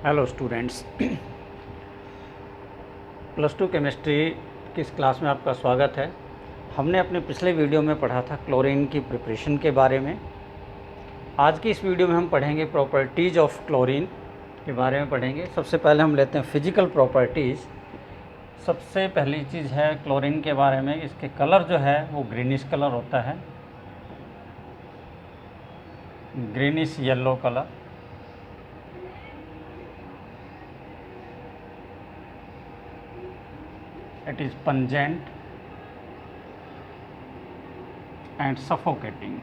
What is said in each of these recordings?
Hello students, plus two chemistry की इस class में आपका स्वागत है। हमने अपने पिछले वीडियो में पढ़ा था क्लोरीन की प्रिपरेशन के बारे में। आज की इस वीडियो में हम पढ़ेंगे प्रॉपर्टीज़ ऑफ क्लोरीन के बारे में पढ़ेंगे। सबसे पहले हम लेते हैं फिजिकल प्रॉपर्टीज़। सबसे पहली चीज़ है क्लोरीन के बारे में, इसके कलर जो है वो ग्रीनिश कलर होता है, greenish yellow colour. It is pungent and suffocating.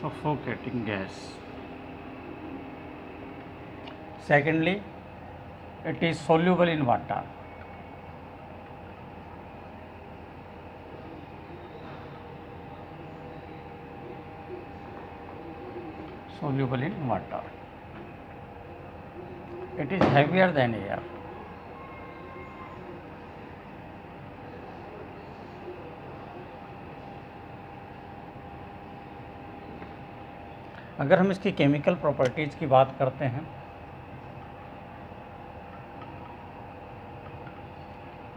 Suffocating gas. Secondly, it is soluble in water. Soluble in water. It is heavier than air. अगर हम इसकी केमिकल प्रॉपर्टीज़ की बात करते हैं,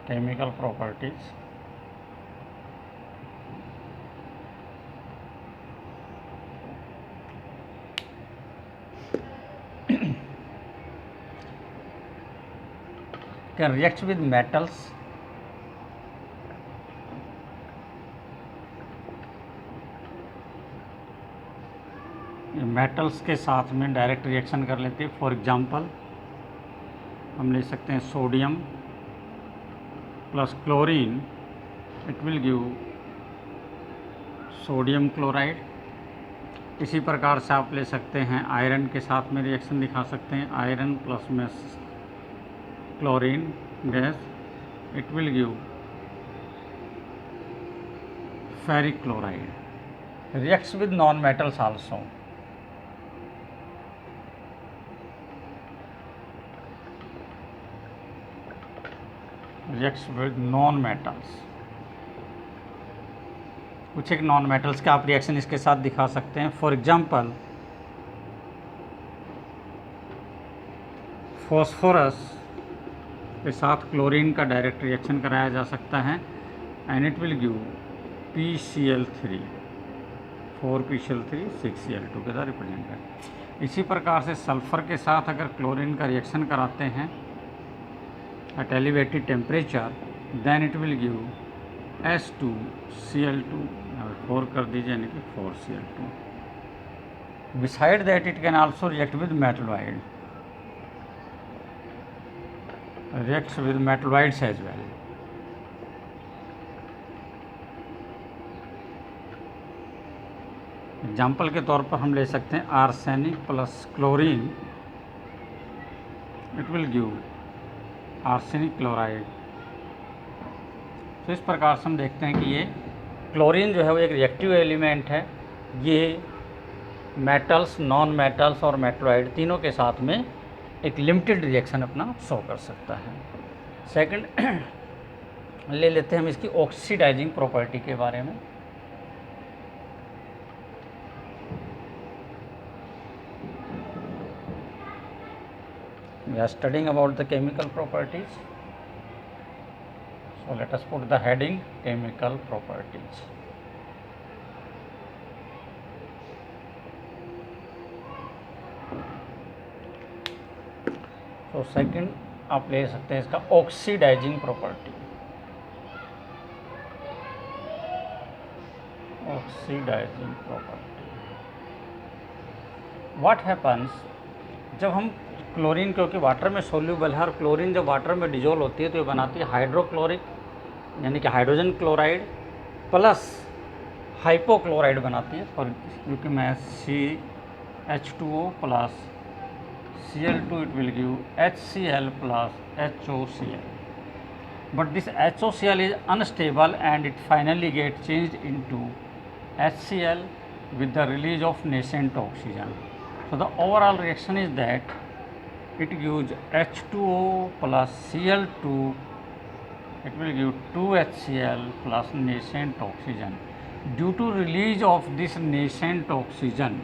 chemical properties can react with metals, metals के साथ में डायरेक्ट रिएक्शन कर लेते हैं। फॉर एग्जांपल हम ले सकते हैं sodium plus chlorine, it will give sodium chloride. इसी प्रकार से आप ले सकते हैं आयरन के साथ में रिएक्शन दिखा सकते हैं, आयरन प्लस में chlorine gas, it will give ferric chloride. Reacts with non metals also. Reacts with non metals. कुछ एक नॉन मेटल्स का आप रिएक्शन इसके साथ दिखा सकते हैं। फॉर एग्जांपल फॉस्फोरस के साथ क्लोरीन का डायरेक्ट रिएक्शन कराया जा सकता है and it will give PCl3, 4PCl3 6Cl2 के साथ रिप्रेजेंट है। इसी प्रकार से सल्फर के साथ अगर क्लोरीन का रिएक्शन कराते हैं at elevated temperature, then it will give H2Cl2, 4 कर दीजिए यानी कि 4Cl2। Beside that it can also react with metalloid, reacts with metalloids as well. Example के तौर पर हम ले सकते हैं arsenic plus chlorine, it will give arsenic chloride. तो इस प्रकार से हम देखते हैं कि ये क्लोरीन जो है वो एक रिएक्टिव एलिमेंट है। ये मेटल्स, नॉन मेटल्स और मेटलॉइड तीनों के साथ में एक लिमिटेड रिएक्शन अपना शो कर सकता है। सेकंड ले लेते हैं हम इसकी ऑक्सीडाइजिंग प्रॉपर्टी के बारे में। We are studying about the chemical properties. So let us put the heading chemical properties. So second आप ले सकते हैं इसका oxidising property. Oxidising property, what happens जब हम क्लोरीन, क्योंकि वाटर में सोल्यूबल है और क्लोरीन जब वाटर में डिजोल्व होती है तो ये बनाती है हाइड्रोक्लोरिक यानी कि हाइड्रोजन क्लोराइड प्लस हाइपोक्लोराइड बनाती है। फॉर जो कि मैं CH2O plus Cl2, it will give HCl plus HOCl, but this HOCl is unstable and it finally get changed into HCl with the release of nascent oxygen. So the overall reaction is that it gives H2O plus Cl2, it will give 2HCl plus nascent oxygen. Due to release of this nascent oxygen,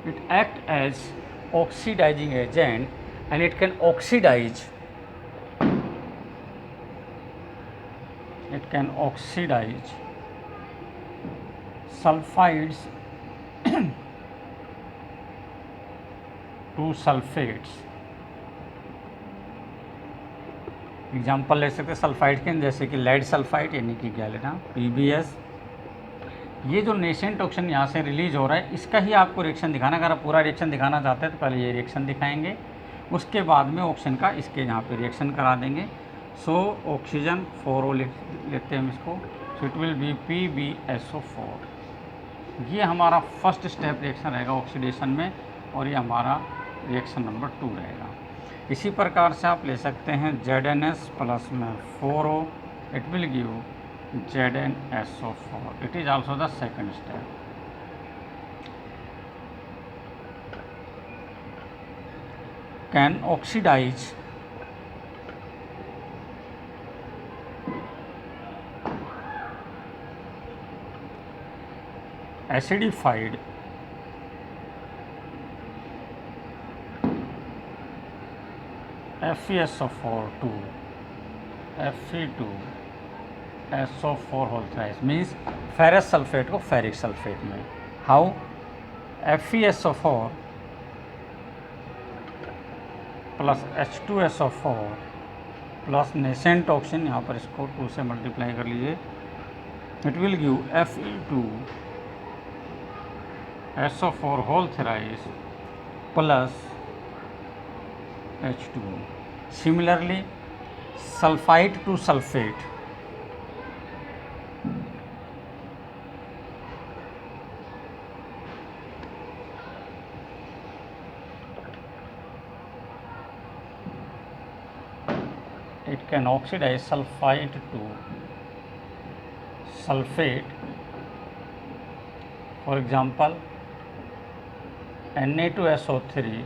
it act as oxidizing agent and it can oxidize sulfides to sulfates। Example ले सकते हैं sulphide के, जैसे कि lead sulphide यानी कि galena PbS। ये जो नेसेंट ऑक्सीजन यहाँ से रिलीज हो रहा है, इसका ही आपको रिएक्शन दिखाना। अगर आप पूरा रिएक्शन दिखाना चाहते हैं तो पहले ये रिएक्शन दिखाएंगे, उसके बाद में ऑक्सीजन का इसके यहाँ पे रिएक्शन करा देंगे। सो ऑक्सीजन 4O लेते हैं हम इसको, so it will B PbSO4। ये हमारा फर्स्ट स्टेप रिएक्शन रहेगा ऑक्सीडेशन में, और ये हमारा रिएक्शन नंबर 2 रहेगा। इसी प्रकार से आप ले सकते हैं ZnS प्लस में 4O, it will give ZnSO4। It is also the second step. Can oxidise acidified FeSO4 to Fe2SO4 whole thrice, means ferrous sulphate को फेरिक सल्फेट में। How? FeSO4 plus H2SO4 plus nascent oxygen, यहाँ पर इसको 2 से multiply कर लीजिए, it will give Fe2SO4 whole thrice plus H2O। Similarly, sulfide to sulfate, it can oxidize sulfide to sulfate. For example, Na2SO3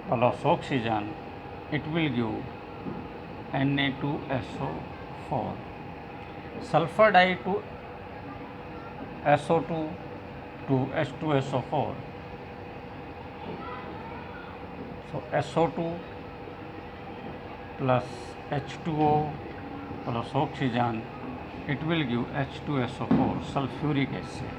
plus oxygen, it will give Na2SO4। sulfur dye to SO2 to H2SO4, so SO2 plus H2O plus oxygen, it will give H2SO4 sulfuric acid।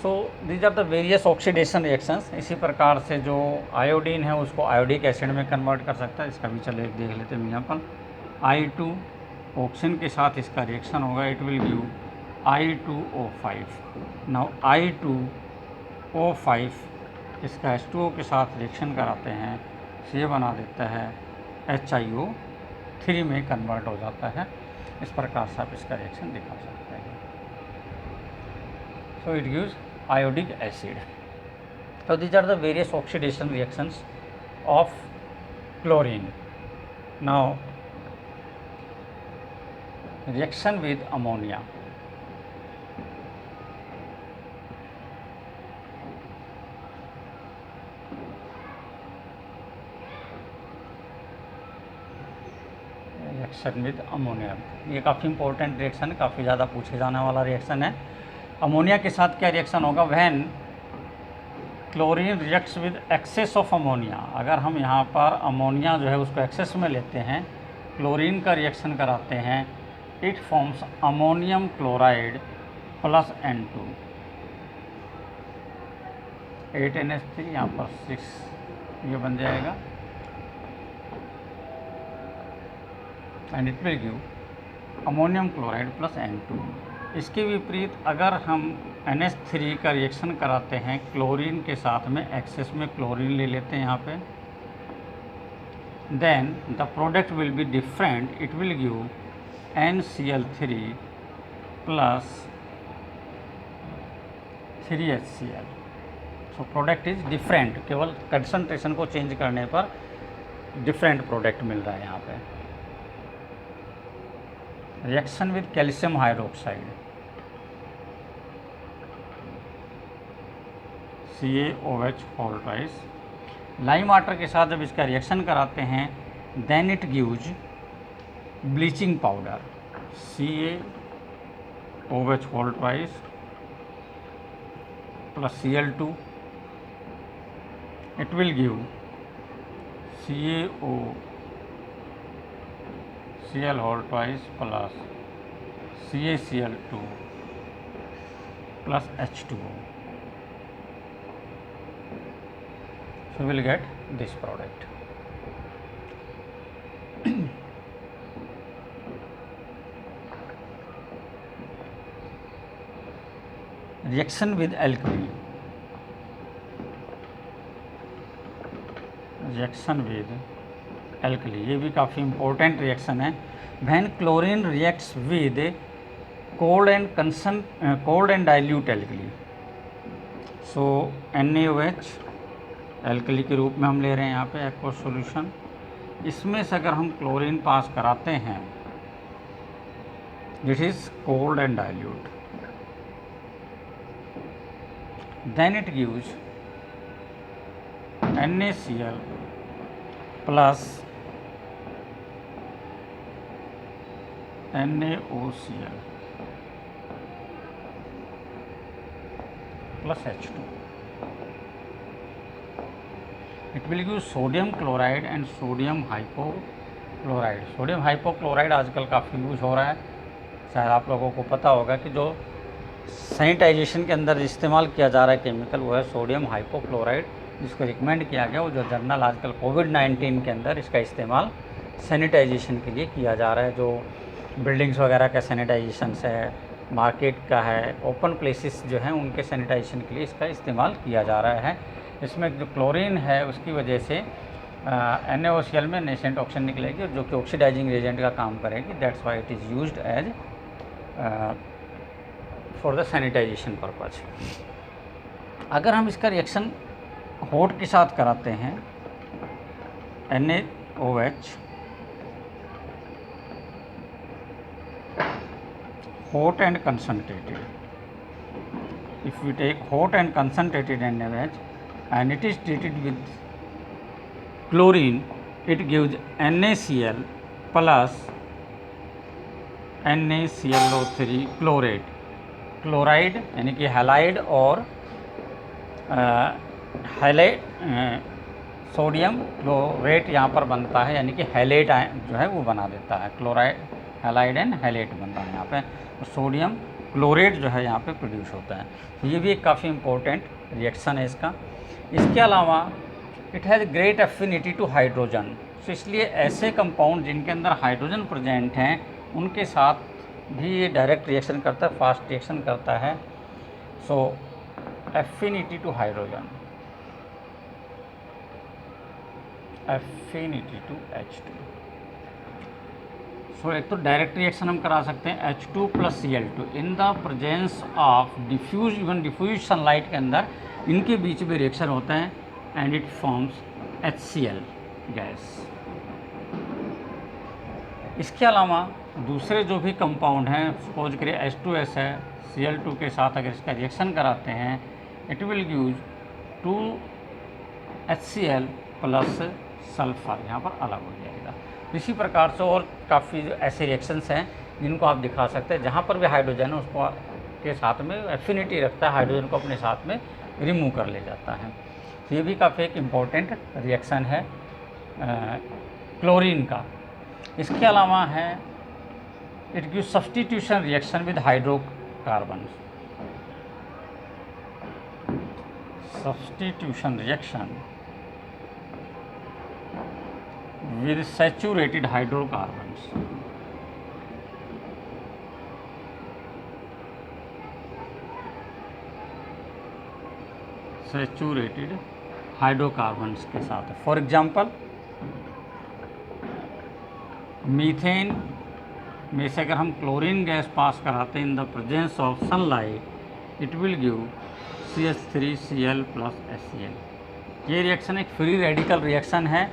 So these are the various oxidation reactions. इसी प्रकार से जो iodine है उसको iodic acid में convert कर सकता है। इसका भी चलो एक देख लेते हैं एग्जाम्पल। I2 ऑक्सीजन के साथ इसका रिएक्शन होगा, it will give I2O5। Now I2O5 इसका H2O के साथ रिएक्शन कराते हैं, तो ये बना देता है HiO3 में कन्वर्ट हो जाता है। इस प्रकार से आप इसका रिएक्शन दिखा सकते हैं। So it gives iodic acid। So these are the various oxidation reactions of chlorine। Now reaction with ammonia। Reaction with ammonia, ये काफ़ी इंपॉर्टेंट रिएक्शन है, काफ़ी ज़्यादा पूछे जाने वाला रिएक्शन है। अमोनिया के साथ क्या रिएक्शन होगा? When chlorine reacts with excess of ammonia. अगर हम यहाँ पर अमोनिया जो है उसको एक्सेस में लेते हैं, क्लोरीन का रिएक्शन कराते हैं, it forms ammonium chloride plus N2, 8NH3, यहाँ पर 6 ये बन जाएगा, and it will give ammonium chloride plus N2। इसके विपरीत अगर हम NH3 का रिएक्शन कराते हैं क्लोरीन के साथ में, एक्सेस में क्लोरीन ले लेते हैं यहाँ पे, then the product will be different, it will give NCl3 plus 3HCl। So product is different, केवल कंसंट्रेशन को चेंज करने पर डिफरेंट प्रोडक्ट मिल रहा है यहाँ पे। Reaction with calcium hydroxide, CaOH whole twice. Lime water के साथ जब इसका रिएक्शन कराते हैं, then it gives bleaching powder, OH whole twice plus Cl2, it will give CaO Cl whole twice plus CaCl2 plus H2O. So we will get this product. Reaction with alkali. Reaction with alkali, ये भी काफ़ी important reaction है. When chlorine reacts with cold and dilute alkali, so NaOH alkali के रूप में हम ले रहे हैं यहाँ पे aqueous solution. इसमें से अगर हम क्लोरीन पास कराते हैं, this is cold and dilute, then it gives NaCl plus NaOCl plus H2. It will give sodium chloride and sodium hypochloride. Sodium hypochloride आजकल काफ़ी यूज हो रहा है. शायद आप लोगों को पता होगा कि जो सैनिटाइजेशन के अंदर इस्तेमाल किया जा रहा है केमिकल, वो है सोडियम हाइपोक्लोराइड, जिसको रिकमेंड किया गया. वो जो जर्नल आजकल कोविड-19 के अंदर इसका इस्तेमाल सैनिटाइजेशन के लिए किया जा रहा है. जो बिल्डिंग्स वगैरह का सैनिटाइजेशन है, मार्केट का है, ओपन प्लेसेस जो हैं उनके सैनिटाइजेशन के लिए इसका इस्तेमाल किया जा रहा है. इसमें जो क्लोरीन है उसकी वजह से NaOCl में नेसेंट ऑक्सीजन निकलेगी जो कि ऑक्सीडाइजिंग एजेंट का काम करेगी. That's why it is used as for the sanitization purpose. अगर हम इसका रिएक्शन हॉट के साथ कराते हैं, NaOH hot and concentrated, if we take hot and concentrated NaOH and it is treated with chlorine, it gives NaCl plus NaClO3 chlorate. Chloride यानी कि halide और सोडियम क्लोरेट यहाँ पर बनता है, यानी कि हैलेट जो है वो बना देता है. क्लोराइड हैलाइड एंड हैलेट बनता है यहाँ पे. सोडियम क्लोरेट जो है यहाँ पे प्रोड्यूस होता है. तो ये भी एक काफ़ी इम्पोर्टेंट रिएक्शन है इसका. इसके अलावा it has great affinity to hydrogen. तो इसलिए ऐसे कंपाउंड जिनके अंदर हाइड्रोजन प्रेजेंट हैं उनके साथ भी ये डायरेक्ट रिएक्शन करता है, फास्ट रिएक्शन करता है. So affinity to hydrogen, affinity to H2. So एक तो डायरेक्ट रिएक्शन हम करा सकते हैं H2 plus Cl2 in the presence of diffuse, even diffuse sunlight के अंदर इनके बीच में रिएक्शन होता है and it forms HCl gas. इसके अलावा दूसरे जो भी कंपाउंड हैं, सपोज करिए H2S है, Cl2 के साथ अगर इसका रिएक्शन कराते हैं, it will give 2HCl plus sulphur, यहाँ पर अलग हो जाएगा. इसी प्रकार से और काफ़ी ऐसे रिएक्शंस हैं जिनको आप दिखा सकते हैं जहाँ पर भी हाइड्रोजन है उसको के साथ में एफिनिटी रखता है, हाइड्रोजन को अपने साथ में रिमूव कर ले जाता है. तो ये भी काफ़ी एक इम्पोर्टेंट रिएक्शन है क्लोरीन का. इसके अलावा है it give substitution reaction with hydrocarbon. Substitution reaction with saturated hydrocarbons. Saturated hydrocarbons के साथ. फॉर एग्जाम्पल मीथेन में से अगर हम क्लोरीन गैस पास कराते हैं इन the presence of sunlight, it will give CH3Cl plus HCl. ये रिएक्शन एक फ्री रेडिकल रिएक्शन है,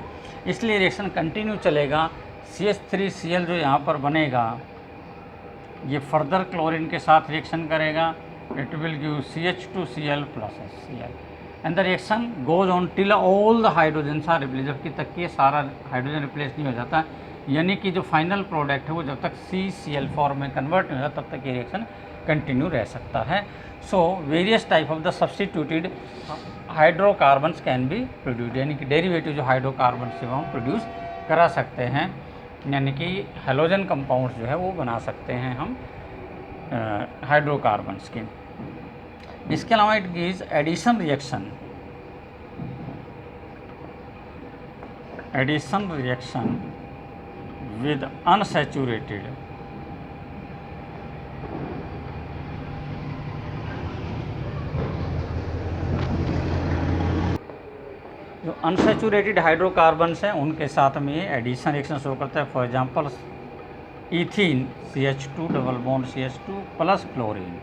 इसलिए रिएक्शन कंटिन्यू चलेगा. CH3Cl जो यहाँ पर बनेगा ये फर्दर क्लोरीन के साथ रिएक्शन करेगा. It will give CH2Cl plus HCl and the reaction goes on till all the hydrogens are replace. जब तक ये सारा हाइड्रोजन रिप्लेस नहीं हो जाता, यानी कि जो फाइनल प्रोडक्ट है वो जब तक CCl फॉर्म में कन्वर्ट नहीं होता तब तक ये रिएक्शन कंटिन्यू रह सकता है। So various type of the substituted hydrocarbons can be produce, यानी कि डेरिवेटिव जो हाइड्रोकार्बन से हम प्रोड्यूस करा सकते हैं, यानी कि हेलोजन कंपाउंड्स जो है वो बना सकते हैं हम हाइड्रोकार्बन्स के। इसके अलावा it gives addition reaction with unsaturated जो अनसैचुरेटेड हाइड्रोकार्बन्स हैं उनके साथ में ये एडिशन रिएक्शन शो करता है। For example ethene CH2 double bond CH2 plus chlorine.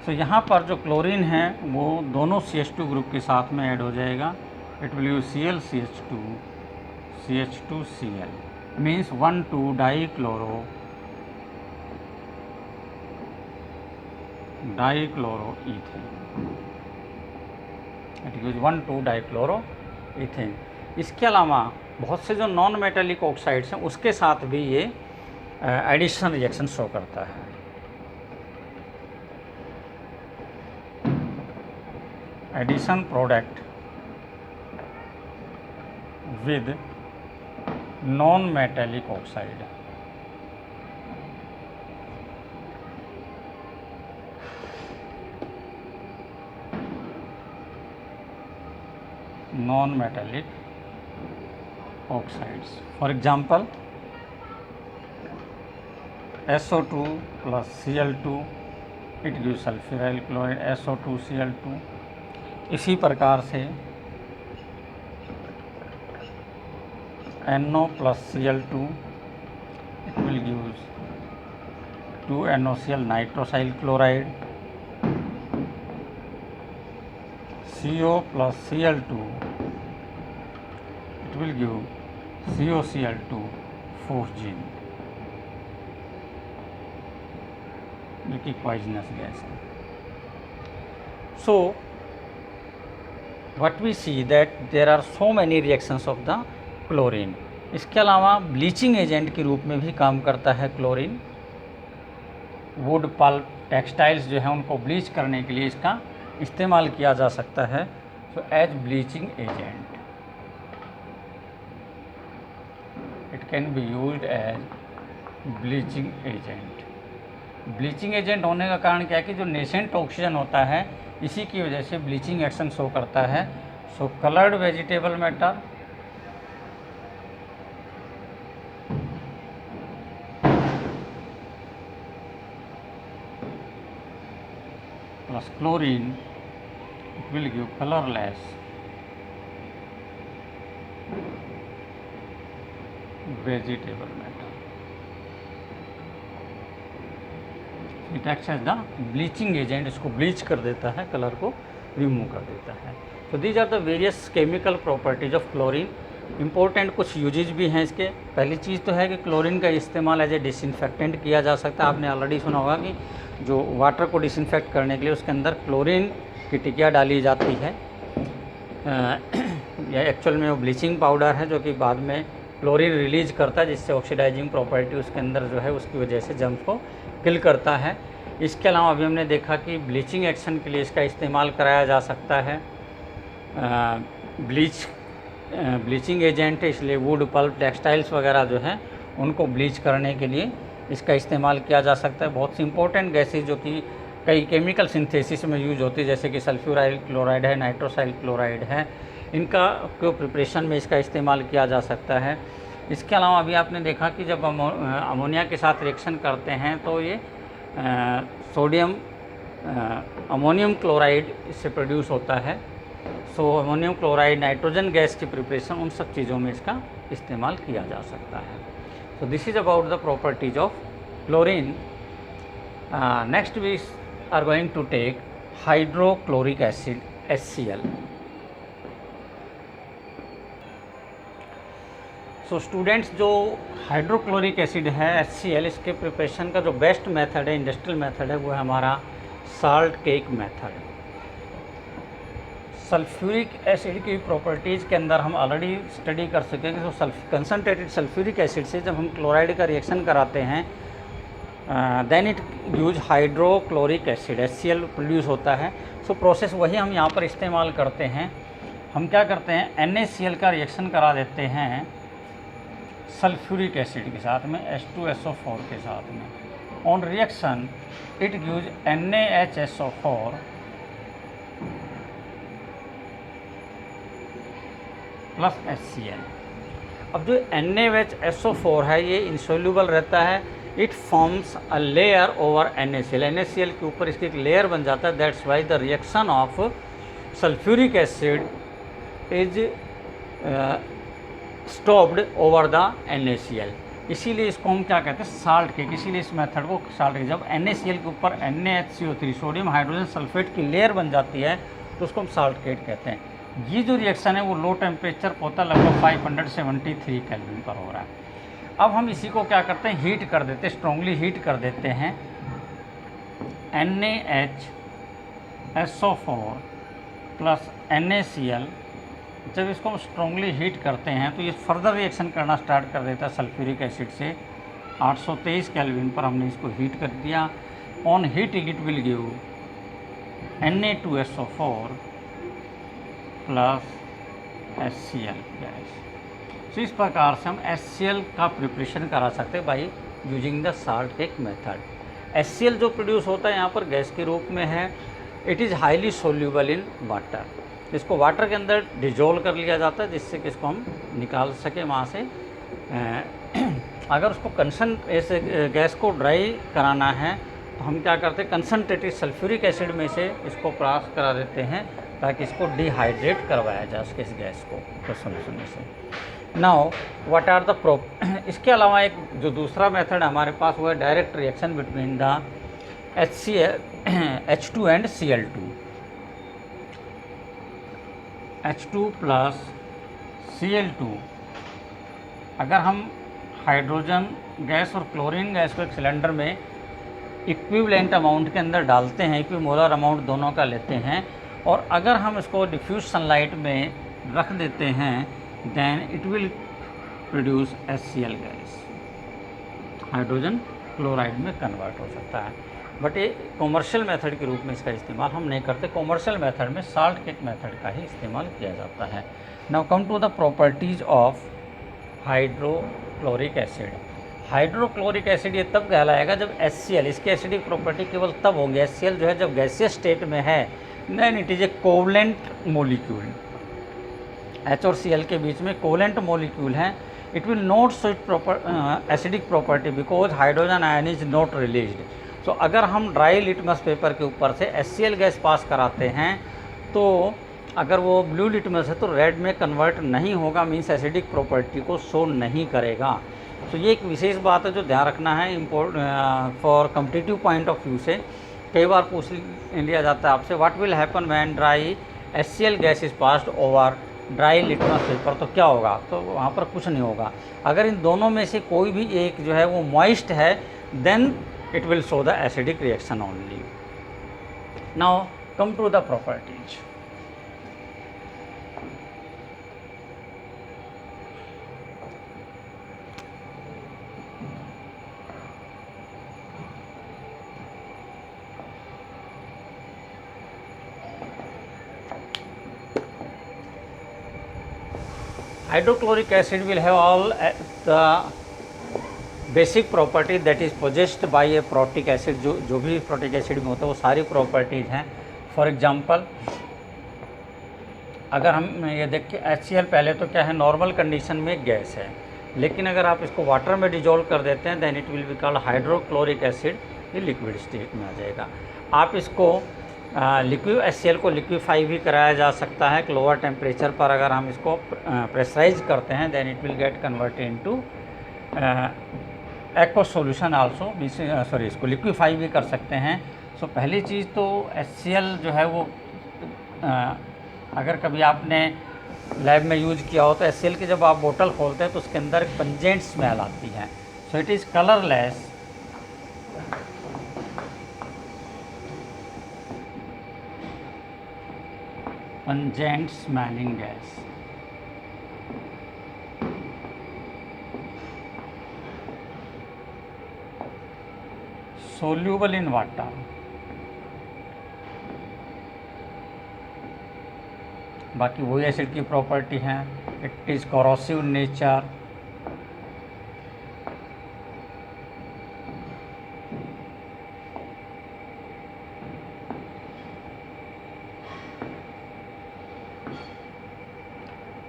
तो यहाँ पर जो क्लोरीन है वो दोनों CH2 ग्रुप के साथ में ऐड हो जाएगा। It will use Cl CH2 CH2 Cl means 1,2 dichloro ethane. It use 1,2 dichloro ethane. इसके अलावा बहुत से जो नॉन मेटेलिक ऑक्साइड्स हैं उसके साथ भी ये एडिशन रिएक्शन शो करता है। Addition product with non metallic oxide. Non metallic oxides. For example, SO2 plus Cl2 it gives sulfuryl chloride SO2 Cl2। इसी प्रकार से NO plus Cl2 it will give 2NOCl nitrosyl chloride। CO plus Cl2 it will give COCl2 phosgene, जो कि poisonous gas है। So what we see that there are so many reactions of the chlorine. इसके अलावा bleaching agent के रूप में भी काम करता है क्लोरीन। वुड पल्प टेक्सटाइल्स जो है उनको ब्लीच करने के लिए इसका इस्तेमाल किया जा सकता है। So as bleaching agent it can be used as bleaching agent. Bleaching agent होने का कारण क्या है कि जो नेसेंट ऑक्सीजन होता है इसी की वजह से ब्लीचिंग एक्शन शो करता है। So coloured vegetable matter plus chlorine it will give colorless vegetable matter। It acts as the bleaching agent, इसको ब्लीच कर देता है, कलर को रिमूव कर देता है। तो these are the various chemical properties of chlorine. Important कुछ यूजेज भी हैं इसके। पहली चीज़ तो है कि क्लोरीन का इस्तेमाल एज ए डिसइंफेक्टेंट किया जा सकता है। आपने ऑलरेडी सुना होगा कि जो वाटर को डिसइंफेक्ट करने के लिए उसके अंदर क्लोरीन की टिकिया डाली जाती है। यह एक्चुअल में वो ब्लीचिंग पाउडर है जो कि बाद में क्लोरीन रिलीज करता है, जिससे ऑक्सीडाइजिंग प्रॉपर्टी उसके अंदर जो है उसकी वजह से जम्स को किल करता है। इसके अलावा अभी हमने देखा कि ब्लीचिंग एक्शन के लिए इसका इस्तेमाल कराया जा सकता है। ब्लीचिंग एजेंट है, इसलिए वुड पल्प टेक्सटाइल्स वगैरह जो है उनको ब्लीच करने के लिए इसका इस्तेमाल किया जा सकता है। बहुत सी इंपॉर्टेंट गैसेज जो कि कई केमिकल सिंथेसिस में यूज होती है, जैसे कि सल्फ्यूराइल क्लोराइड है, नाइट्रोसाइल क्लोराइड है, इनका को प्रिपरेशन में इसका इस्तेमाल किया जा सकता है। इसके अलावा अभी आपने देखा कि जब अमोनिया के साथ रिएक्शन करते हैं तो ये सोडियम अमोनियम क्लोराइड इससे प्रोड्यूस होता है। So ammonium chloride, nitrogen gas की प्रिपरेशन, उन सब चीज़ों में इसका इस्तेमाल किया जा सकता है। So this is about the properties of chlorine. Next we are going to take hydrochloric acid HCl। So students, जो हाइड्रोक्लोरिक एसिड है HCl, इसके प्रिपरेशन का जो बेस्ट मेथड है, इंडस्ट्रियल मेथड है, वो है हमारा salt cake method. Sulphuric acid की प्रॉपर्टीज़ के अंदर हम ऑलरेडी स्टडी कर सकें कि कंसनट्रेटेड सल्फ्यूरिक एसिड से जब हम क्लोराइड का रिएक्शन कराते हैं then it use hydrochloric acid, HCl produce होता है। सो प्रोसेस वही हम यहाँ पर इस्तेमाल करते हैं। हम क्या करते हैं, NaCl का रिएक्शन करा देते हैं सल्फ्यूरिक एसिड के साथ में, H2SO4 के साथ में। On reaction it use NaHSO4 plus HCl। अब जो NaHSO4 है ये इंसोल्यूबल रहता है, it forms a layer over NaCl, NaCl के ऊपर इसकी एक लेयर बन जाता है। That's why the reaction of sulphuric acid is stopped over the NaCl। इसीलिए इसको हम क्या कहते हैं, साल्ट केक। इसीलिए इस मेथड को साल्ट केक, जब NaCl के ऊपर NaHCO3 सोडियम हाइड्रोजन सल्फेट की लेयर बन जाती है तो उसको हम साल्ट केक कहते हैं। ये जो रिएक्शन है वो लो टेम्परेचर पर होता है, लगभग 573 केल्विन पर हो रहा है। अब हम इसी को क्या करते हैं, हीट कर देते हैं, स्ट्रांगली हीट कर देते हैं। NaHSO4 प्लस NaCl, जब इसको हम स्ट्रांगली हीट करते हैं तो ये फर्दर रिएक्शन करना स्टार्ट कर देता है सल्फ्यूरिक एसिड से। 823 केल्विन पर हमने इसको हीट कर दिया। On heating it will give Na2SO4 plus HCl gas. तो इस प्रकार से हम HCl का प्रिपरेशन करा सकते हैं by using the salt cake method. HCl जो प्रोड्यूस होता है यहाँ पर गैस के रूप में है। It is highly soluble in water. इसको वाटर के अंदर डिजोल्व कर लिया जाता है जिससे कि इसको हम निकाल सकें वहाँ से। अगर उसको ऐसे गैस को ड्राई कराना है तो हम क्या करते हैं, कंसनट्रेटेड सल्फ्यूरिक एसिड में से इसको पास करा देते हैं ताकि इसको डिहाइड्रेट करवाया जा सके इस गैस को सोल्यूशन में से। नाउ व्हाट आर द इसके अलावा एक जो दूसरा मेथड हमारे पास वो है direct reaction between the H2 and Cl2। H2 plus Cl2, अगर हम हाइड्रोजन गैस और क्लोरीन गैस को एक सिलेंडर में इक्विवेलेंट अमाउंट के अंदर डालते हैं, इक्विमोलर अमाउंट दोनों का लेते हैं, और अगर हम इसको डिफ्यूज सनलाइट में रख देते हैं then it will produce HCl gas, hydrogen chloride में कन्वर्ट हो सकता है। बट ये कॉमर्शियल मेथड के रूप में इसका इस्तेमाल हम नहीं करते। कॉमर्शियल मेथड में साल्ट केक मेथड का ही इस्तेमाल किया जाता है। Now come to the properties of hydrochloric acid. Hydrochloric acid ये तब कहलाएगा जब HCl, इसकी एसिडिक प्रॉपर्टी केवल तब होगी, HCl जो है जब गैसियस स्टेट में है, then it is a covalent molecule. H और Cl के बीच में कोवलेंट मोलिक्यूल है। It will not show it acidic property because hydrogen ion is not released. तो अगर हम ड्राई लिटमस पेपर के ऊपर से HCl गैस पास कराते हैं तो अगर वो ब्लू लिटमस है तो रेड में कन्वर्ट नहीं होगा, मीन्स एसिडिक प्रॉपर्टी को शो नहीं करेगा। तो ये एक विशेष बात है जो ध्यान रखना है for competitive point of view से। कई बार पूछ लिया जाता है आपसे what will happen when dry HCl gas is passed over dry litmus paper, तो क्या होगा, तो वहाँ पर कुछ नहीं होगा। अगर इन दोनों में से कोई भी एक जो है वो मॉइस्ट है then it will show the acidic reaction only. Now come to the properties. Hydrochloric acid will have all the basic property that is possessed by A protic acid. जो भी प्रोटिक एसिड में होता है वो सारी properties हैं। For example अगर हम ये देखिए HCl पहले तो क्या है, नॉर्मल कंडीशन में गैस है, लेकिन अगर आप इसको वाटर में डिजोल्व कर देते हैं then it will be called hydrochloric acid, ये लिक्विड स्टेट में आ जाएगा। आप इसको लिक्विड HCl को लिक्विफाई भी कराया जा सकता है लोअर टेम्परेचर पर। अगर हम इसको प्रेशराइज करते हैं then it will get converted into aqua solution also, sorry इसको लिक्विफाई भी कर सकते हैं। सो पहली चीज़ तो HCl जो है वो अगर कभी आपने लैब में यूज किया हो तो HCl की जब आप बोतल खोलते हैं तो उसके अंदर एक पंजेंट स्मेल आती है। So it is colourless pungent smelling gas. soluble in water. बाकी वही एसिड की प्रॉपर्टी है, it is corrosive nature,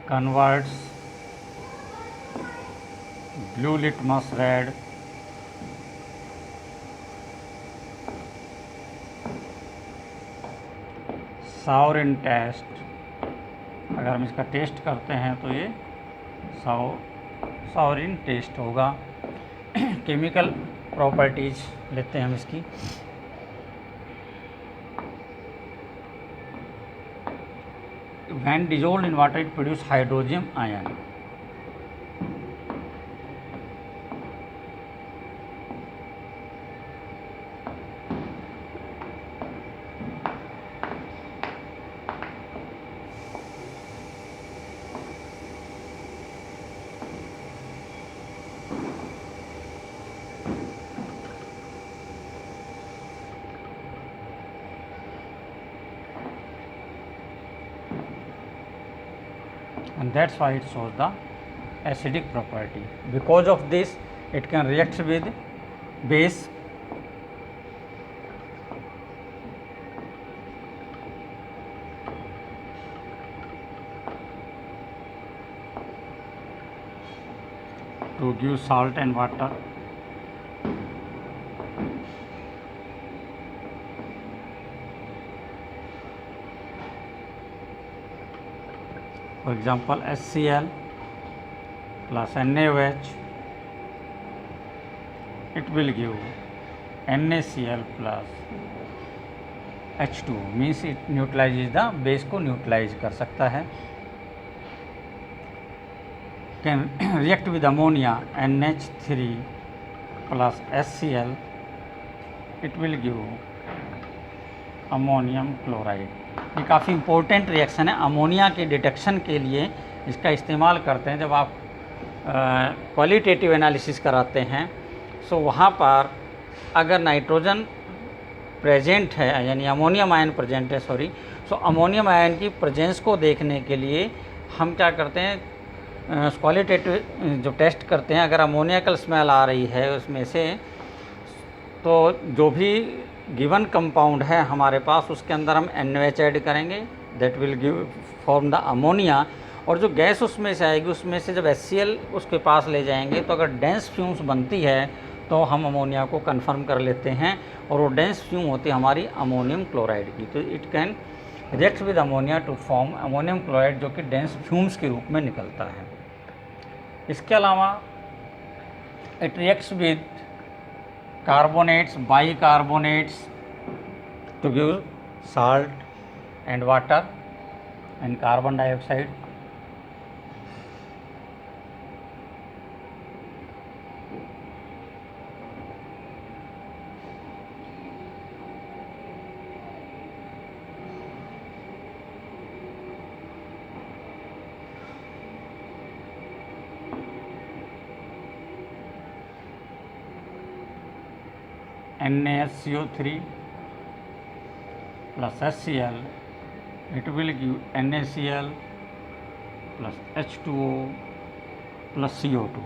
converts blue litmus red, sour in taste, अगर हम इसका टेस्ट करते हैं तो ये साउर इन टेस्ट होगा। केमिकल प्रॉपर्टीज लेते हैं हम इसकी। When dissolved in water, it produces hydrogen ion. And that's why it shows the acidic property. Because of this, it can react with base, to give salt and water. For example, HCl plus NaOH, it will give NaCl plus H2, means it neutralizes the base को neutralise कर सकता है। Can react with ammonia NH3 plus HCl, it will give ammonium chloride. ये काफ़ी important reaction है, ammonia के detection के लिए इसका इस्तेमाल करते हैं। जब आप क्वालिटेटिव एनालिसिस कराते हैं सो वहाँ पर अगर नाइट्रोजन प्रेजेंट है यानी अमोनियम आयन प्रेजेंट है सो अमोनियम आयन की प्रेजेंस को देखने के लिए हम क्या करते हैं, क्वालिटेटिव जो टेस्ट करते हैं, अगर अमोनियकल स्मेल आ रही है उसमें से तो जो भी गिवन कंपाउंड है हमारे पास उसके अंदर हम NaOH ऐड करेंगे, that will give form the ammonia. और जो गैस उसमें से आएगी उसमें से जब HCl उसके पास ले जाएंगे तो अगर डेंस फ्यूम्स बनती है तो हम अमोनिया को कंफर्म कर लेते हैं और वो डेंस फ्यूम होती है हमारी अमोनियम क्लोराइड की। तो it can react with ammonia to form ammonium chloride जो कि डेंस फ्यूम्स के रूप में निकलता है। इसके अलावा it reacts with carbonates, bicarbonates to give salt and water and carbon dioxide. NaSCO3 plus HCl, it will give NaCl plus H2O plus CO2.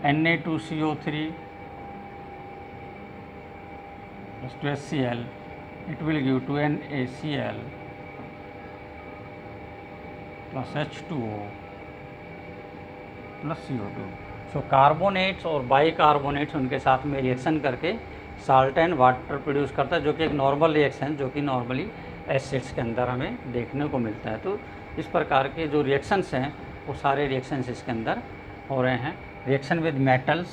Na2CO3 plus 2HCl, it will give 2NaCl plus H2O plus CO2। So carbonates और bicarbonates उनके साथ में reaction करके salt and water produce करता है, जो कि एक नॉर्मल रिएक्शन जो कि नॉर्मली एसिड्स के अंदर हमें देखने को मिलता है। तो इस प्रकार के जो रिएक्शंस हैं वो सारे रिएक्शंस इसके अंदर हो रहे हैं। रिएक्शन विद मेटल्स,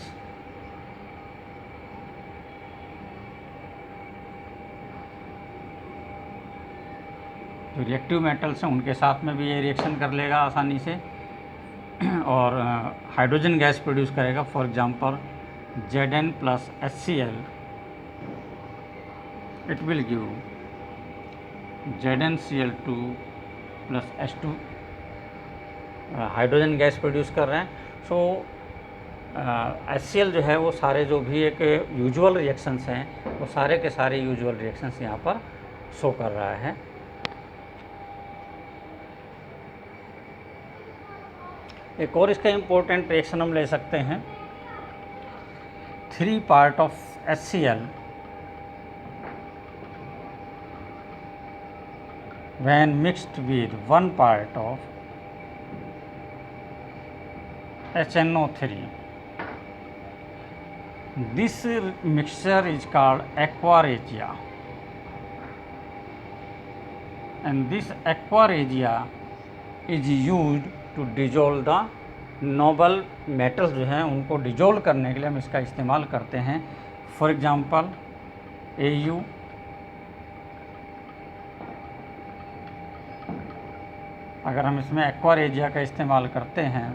जो रिएक्टिव मेटल्स हैं उनके साथ में भी ये रिएक्शन कर लेगा आसानी से और हाइड्रोजन गैस प्रोड्यूस करेगा। For example Zn plus HCl, it will give ZnCl2 plus H2, hydrogen gas produce कर रहे हैं। सो HCl जो है वो सारे जो भी एक यूजुअल रिएक्शंस हैं वो सारे के सारे यूजुअल रिएक्शंस यहाँ पर शो कर रहा है। एक और इसका इम्पोर्टेंट रिएक्शन हम ले सकते हैं, 3 part of HCl when mixed with 1 part of HNO3. This mixture is called aquaregia, and this aquaregia is used to dissolve the noble metals जो हैं उनको डिजोल्व करने के लिए हम इसका इस्तेमाल करते हैं। फॉर एग्जांपल AU, अगर हम इसमें एक्वारेजिया का इस्तेमाल करते हैं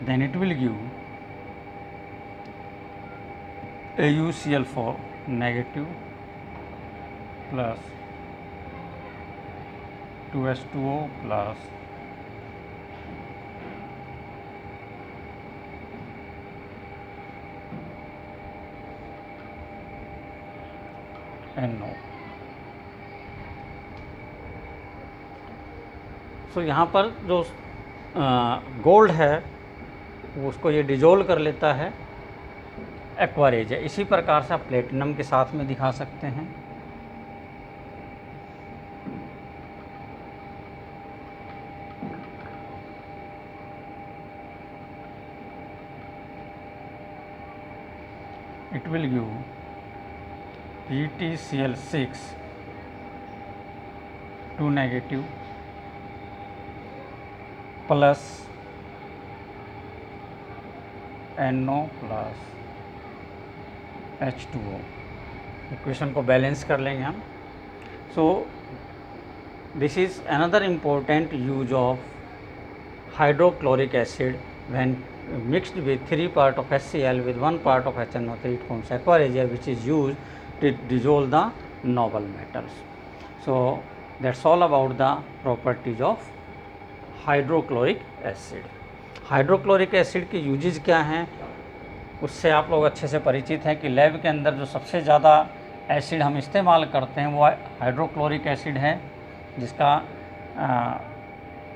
then it will give AuCl4 negative plus 2H2O plus NO। So यहाँ पर जो गोल्ड है वो उसको ये डिजोल्व कर लेता है एक्वारेजिया। इसी प्रकार से आप प्लेटिनम के साथ में दिखा सकते हैं। It will give PtCl6 2 negative plus NO plus H2O। Equation को बैलेंस कर लेंगे हम। सो this is another important use of hydrochloric acid when mixed with 3 part of HCl with 1 part of HNO3, it forms aquaregia which is used to dissolve the noble metals. So that's all about the properties of hydrochloric acid. Hydrochloric acid के usage क्या हैं उससे आप लोग अच्छे से परिचित हैं कि लैब के अंदर जो सबसे ज़्यादा एसिड हम इस्तेमाल करते हैं वो हाइड्रोक्लोरिक एसिड है, जिसका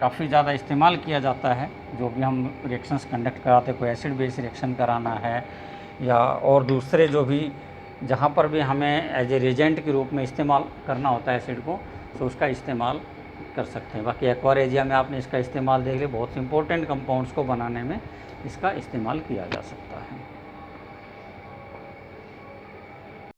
काफ़ी ज़्यादा इस्तेमाल किया जाता है। जो भी हम रिएक्शंस कंडक्ट कराते हैं, कोई एसिड बेस रिएक्शन कराना है या और दूसरे जो भी जहाँ पर भी हमें एज ए रिएजेंट के रूप में इस्तेमाल करना होता है एसिड को, तो उसका इस्तेमाल कर सकते हैं। बाकी एक्वारेजिया में आपने इसका इस्तेमाल देख लिया, बहुत इंपॉर्टेंट कंपाउंड्स को बनाने में इसका इस्तेमाल किया जा सकता है।